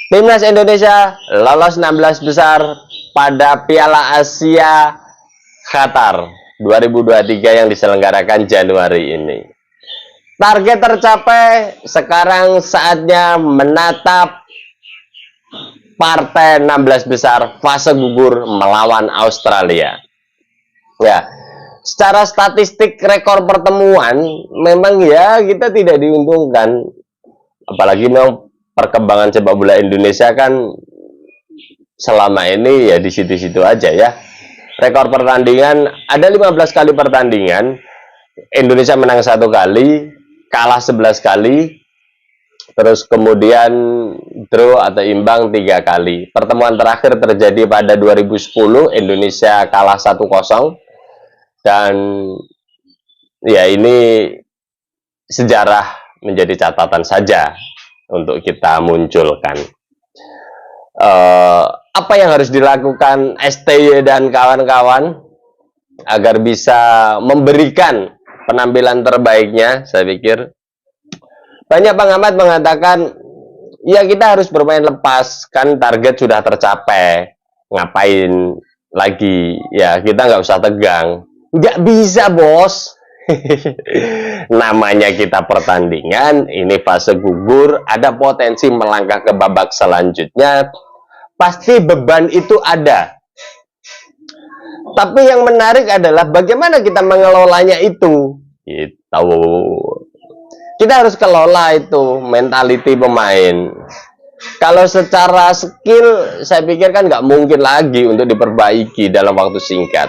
Timnas Indonesia lolos 16 besar pada Piala Asia Qatar 2023 yang diselenggarakan Januari ini. Target tercapai, sekarang saatnya menatap partai 16 besar fase gugur melawan Australia. Ya, secara statistik rekor pertemuan memang ya kita tidak diuntungkan, apalagi memang perkembangan sepak bola Indonesia kan selama ini ya di situ-situ aja ya. Rekor pertandingan ada 15 kali pertandingan, Indonesia menang 1 kali, kalah 11 kali, terus kemudian draw atau imbang 3 kali. Pertemuan terakhir terjadi pada 2010, Indonesia kalah 1-0, dan ya ini sejarah menjadi catatan saja untuk kita munculkan. Apa yang harus dilakukan STY dan kawan-kawan agar bisa memberikan penampilan terbaiknya? Saya pikir banyak pengamat mengatakan ya kita harus bermain lepas, kan target sudah tercapai, ngapain lagi ya, kita nggak usah tegang. Nggak bisa bos. Namanya kita pertandingan, ini fase gugur, ada potensi melangkah ke babak selanjutnya, pasti beban itu ada. Tapi yang menarik adalah bagaimana kita mengelolanya itu. Gitu. Kita harus kelola itu mentality pemain. Kalau secara skill, saya pikir kan nggak mungkin lagi untuk diperbaiki dalam waktu singkat.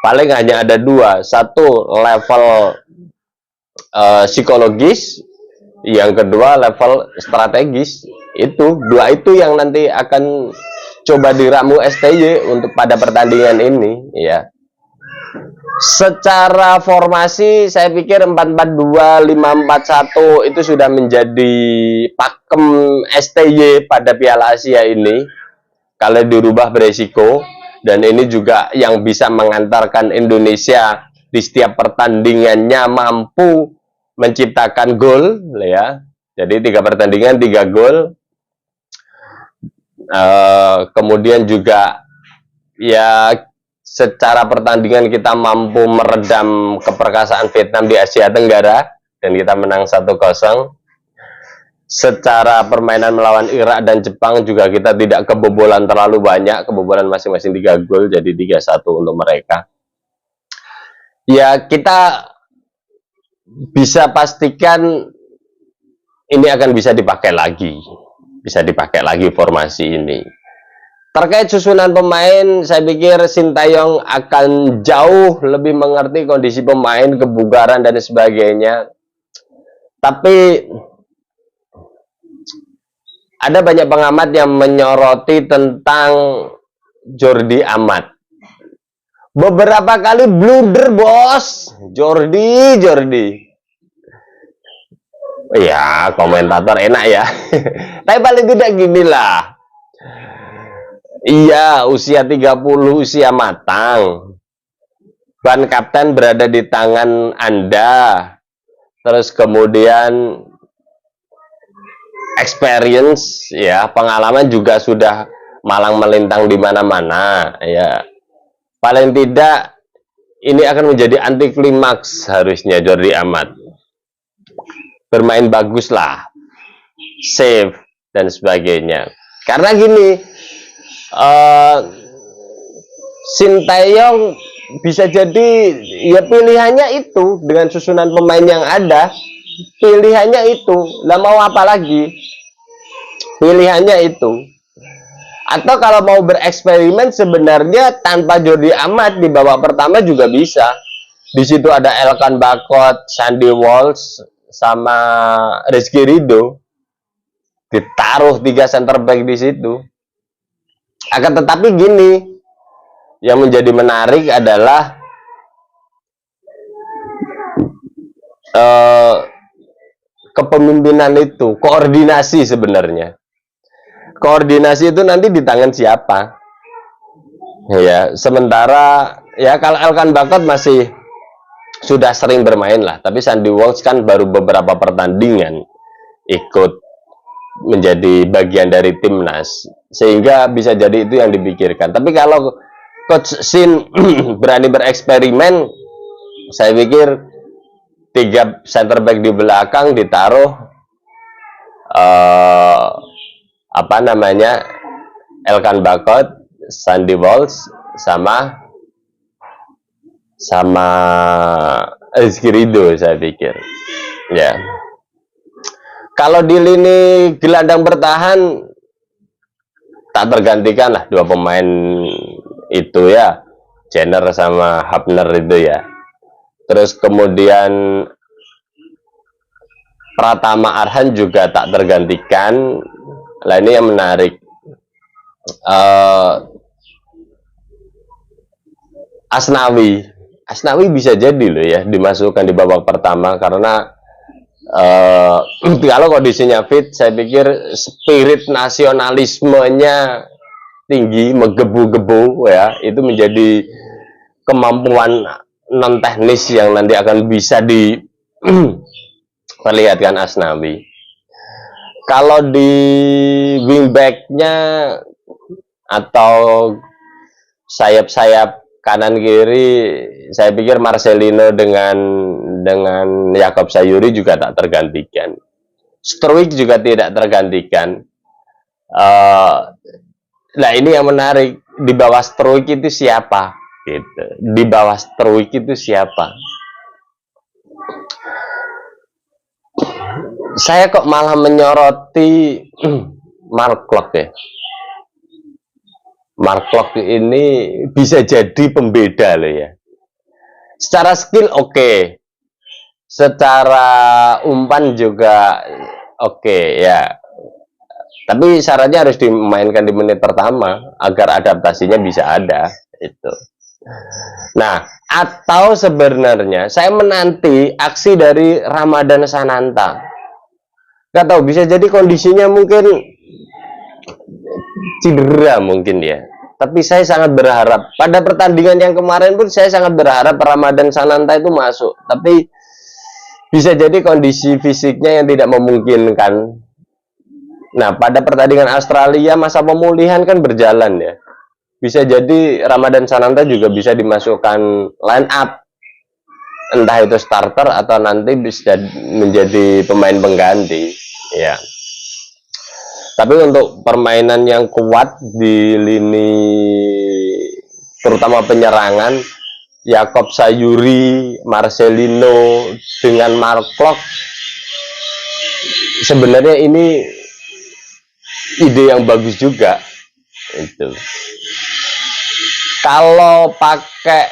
Paling hanya ada 2, satu level psikologis, yang kedua level strategis. Itu 2 itu yang nanti akan coba diramu STY untuk pada pertandingan ini ya. Secara formasi saya pikir 4-4-2, 5-4-1 itu sudah menjadi pakem STY pada Piala Asia ini. Kalau dirubah beresiko, dan ini juga yang bisa mengantarkan Indonesia di setiap pertandingannya mampu menciptakan gol ya. Jadi 3 pertandingan 3 gol. Kemudian juga ya secara pertandingan kita mampu meredam keperkasaan Vietnam di Asia Tenggara dan kita menang 1-0. Secara permainan melawan Irak dan Jepang juga kita tidak kebobolan terlalu banyak, kebobolan masing-masing 3 gol, jadi 3-1 untuk mereka. Ya kita bisa pastikan ini akan bisa dipakai lagi formasi ini. Terkait susunan pemain, saya pikir Sintayong akan jauh lebih mengerti kondisi pemain, kebugaran dan sebagainya. Tapi ada banyak pengamat yang menyoroti tentang Jordi Amat. Beberapa kali blunder bos, Jordi. Ya komentator enak ya. Tapi paling tidak gini lah. Iya, usia 30, usia matang. Ban kapten berada di tangan Anda. Terus kemudian experience ya, pengalaman juga sudah malang melintang di mana-mana ya. Paling tidak ini akan menjadi anti klimaks harusnya Jordi Amat. Bermain bagus lah, save dan sebagainya. Karena gini, Sintayong bisa jadi ya pilihannya itu dengan susunan pemain yang ada, pilihannya itu. Lah mau apa lagi? Pilihannya itu. Atau kalau mau bereksperimen sebenarnya tanpa Jordi Amat di babak pertama juga bisa. Di situ ada Elkan Bakot, Sandy Walsh, sama Rizky Ridho. Ditaruh 3 center back di situ. Akan tetapi gini, yang menjadi menarik adalah kepemimpinan itu, koordinasi sebenarnya. Koordinasi itu nanti di tangan siapa? Ya, sementara ya kalau Elkan Bakot masih sudah sering bermain lah, tapi Sandy Walsh kan baru beberapa pertandingan ikut menjadi bagian dari timnas, sehingga bisa jadi itu yang dipikirkan. Tapi kalau Coach Shin berani bereksperimen, saya pikir 3 center back di belakang ditaruh apa namanya, Elkan Bakot, Sandy Walsh, sama Rizky Ridho, saya pikir. Ya. Kalau di lini gelandang bertahan tak tergantikan lah 2 pemain itu ya, Jenner sama Hapner itu ya. Terus kemudian Pratama Arhan juga tak tergantikan. Lah ini yang menarik. Asnawi bisa jadi loh ya dimasukkan di babak pertama, karena kalau kondisinya fit, saya pikir spirit nasionalismenya tinggi, menggebu-gebu ya, itu menjadi kemampuan non teknis yang nanti akan bisa diperlihatkan Asnawi. Kalau di wingbacknya atau sayap-sayap kanan kiri, saya pikir Marcelino dengan Yakob Sayuri juga tak tergantikan. Struijk juga tidak tergantikan. Nah ini yang menarik, di bawah Struijk itu siapa? Gitu. Di bawah Struijk itu siapa? Saya kok malah menyoroti Mark Klok ya. Mark Klok ini bisa jadi pembeda loh ya. Secara skill oke. Secara umpan juga oke ya. Tapi syaratnya harus dimainkan di menit pertama agar adaptasinya bisa ada itu. Nah, atau sebenarnya saya menanti aksi dari Ramadan Sananta. Gak tahu, bisa jadi kondisinya mungkin cedera mungkin ya. Tapi saya sangat berharap, pada pertandingan yang kemarin pun saya sangat berharap Ramadan Sananta itu masuk. Tapi bisa jadi kondisi fisiknya yang tidak memungkinkan. Nah, pada pertandingan Australia masa pemulihan kan berjalan ya. Bisa jadi Ramadan Sananta juga bisa dimasukkan line up. Entah itu starter atau nanti bisa menjadi pemain pengganti. Ya. Tapi untuk permainan yang kuat di lini terutama penyerangan, Yakob Sayuri, Marcelino dengan Mark Klok, sebenarnya ini ide yang bagus juga. Itu. Kalau pakai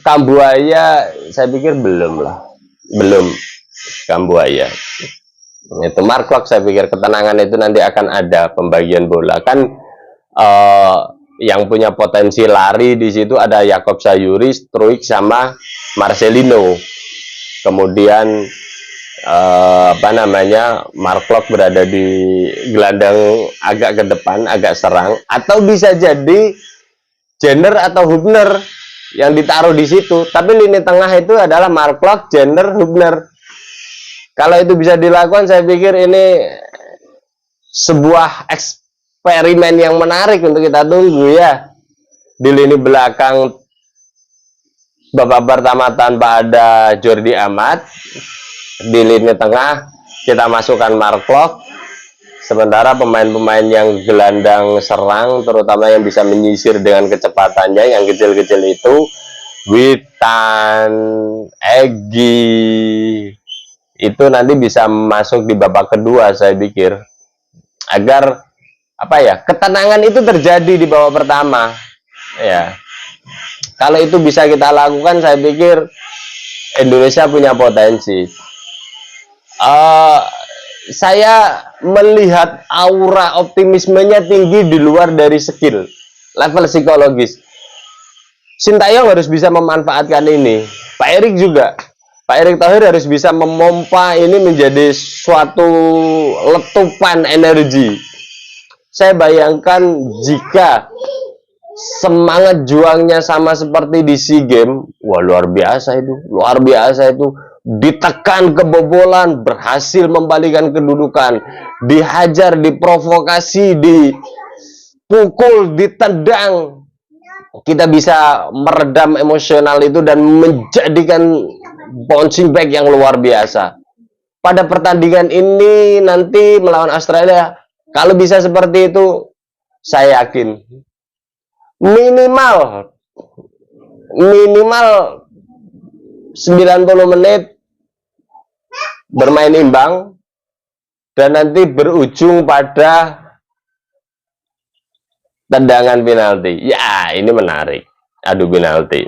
Kambuaya, saya pikir belum lah, belum Kambuaya. Itu Mark Klok, saya pikir ketenangan itu nanti akan ada pembagian bola kan. Yang punya potensi lari di situ ada Yakob Sayuri, Struijk sama Marcelino. Kemudian apa namanya, Mark Klok berada di gelandang agak ke depan, agak serang, atau bisa jadi Jenner atau Hubner yang ditaruh di situ. Tapi lini tengah itu adalah Mark Klok, Jenner, Hubner. Kalau itu bisa dilakukan, saya pikir ini sebuah eksperimen yang menarik untuk kita tunggu ya. Di lini belakang babak pertama tanpa ada Jordi Amat. Di lini tengah kita masukkan Mark Klok. Sementara pemain-pemain yang gelandang serang, terutama yang bisa menyisir dengan kecepatannya, yang kecil-kecil itu, Witan, Egy, itu nanti bisa masuk di babak kedua, saya pikir. Agar apa ya, ketenangan itu terjadi di babak pertama. Ya. Kalau itu bisa kita lakukan, saya pikir Indonesia punya potensi. Saya melihat aura optimismenya tinggi di luar dari skill, level psikologis. Sintayong harus bisa memanfaatkan ini. Pak Erik juga. Pak Erick Thohir harus bisa memompa ini menjadi suatu letupan energi. Saya bayangkan jika semangat juangnya sama seperti di SEA Games, wah luar biasa itu, luar biasa itu. ditekan kebobolan, berhasil membalikan kedudukan, dihajar, diprovokasi, dipukul, ditendang, kita bisa meredam emosional itu dan menjadikan bouncing back yang luar biasa. Pada pertandingan ini nanti melawan Australia, kalau bisa seperti itu, saya yakin minimal 90 menit bermain imbang dan nanti berujung pada tendangan penalti. Ya, ini menarik. Adu penalti.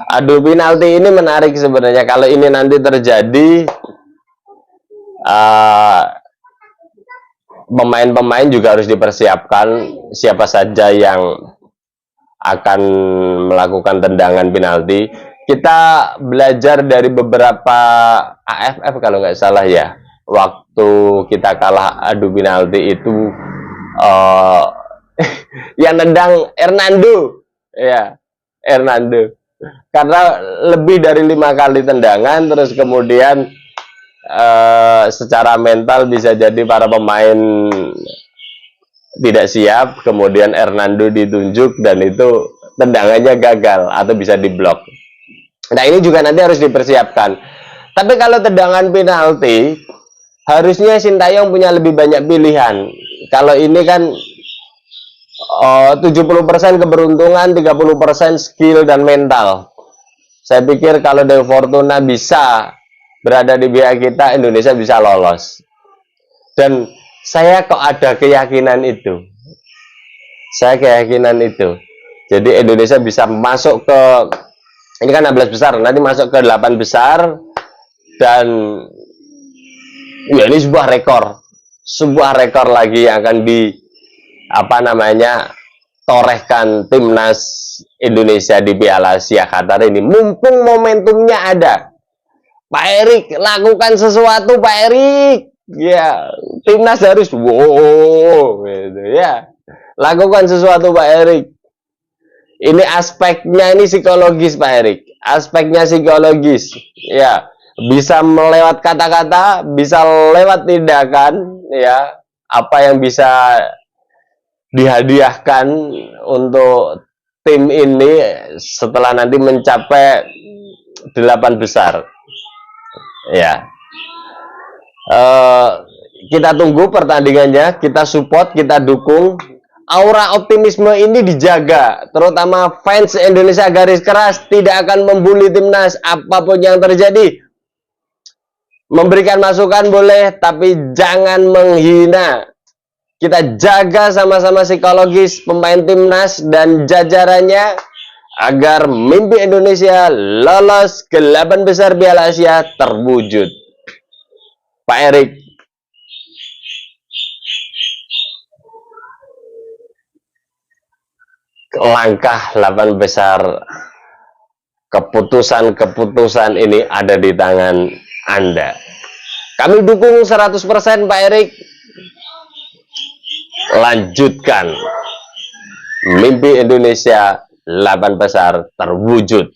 Adu penalti ini menarik sebenarnya. Kalau ini nanti terjadi, pemain-pemain juga harus dipersiapkan siapa saja yang akan melakukan tendangan penalti. Kita belajar dari beberapa AFF kalau nggak salah ya, waktu kita kalah adu penalti itu yang nendang Hernando, ya Hernando, karena lebih dari 5 kali tendangan, terus kemudian secara mental bisa jadi para pemain tidak siap, kemudian Hernando ditunjuk dan itu tendangannya gagal atau bisa diblok. Nah, ini juga nanti harus dipersiapkan. Tapi kalau tendangan penalti, harusnya Sintayong punya lebih banyak pilihan. Kalau ini kan 70% keberuntungan, 30% skill dan mental. Saya pikir kalau Dewi Fortuna bisa berada di pihak kita, Indonesia bisa lolos. Dan saya kok ada keyakinan itu. Jadi Indonesia bisa masuk ke, ini kan 16 besar, nanti masuk ke 8 besar, dan ya ini sebuah rekor lagi yang akan torehkan timnas Indonesia di Piala Asia Qatar ini. Mumpung momentumnya ada, Pak Erik, lakukan sesuatu Pak Erik. Ya, timnas harus gitu ya. Lakukan sesuatu Pak Erik. Ini aspeknya ini psikologis Pak Erik. Aspeknya psikologis. Ya, bisa melewat kata-kata, bisa lewat tindakan, ya. Apa yang bisa dihadiahkan untuk tim ini setelah nanti mencapai 8 besar. Ya. Kita tunggu pertandingannya, kita support, kita dukung. Aura optimisme ini dijaga, terutama fans Indonesia garis keras tidak akan membuli timnas apapun yang terjadi. Memberikan masukan boleh, tapi jangan menghina. Kita jaga sama-sama psikologis pemain timnas dan jajarannya agar mimpi Indonesia lolos ke 8 besar Piala Asia terwujud. Pak Erik, langkah 8 besar, keputusan ini ada di tangan Anda. Kami dukung 100% Pak Erik. Lanjutkan mimpi Indonesia 8 besar terwujud.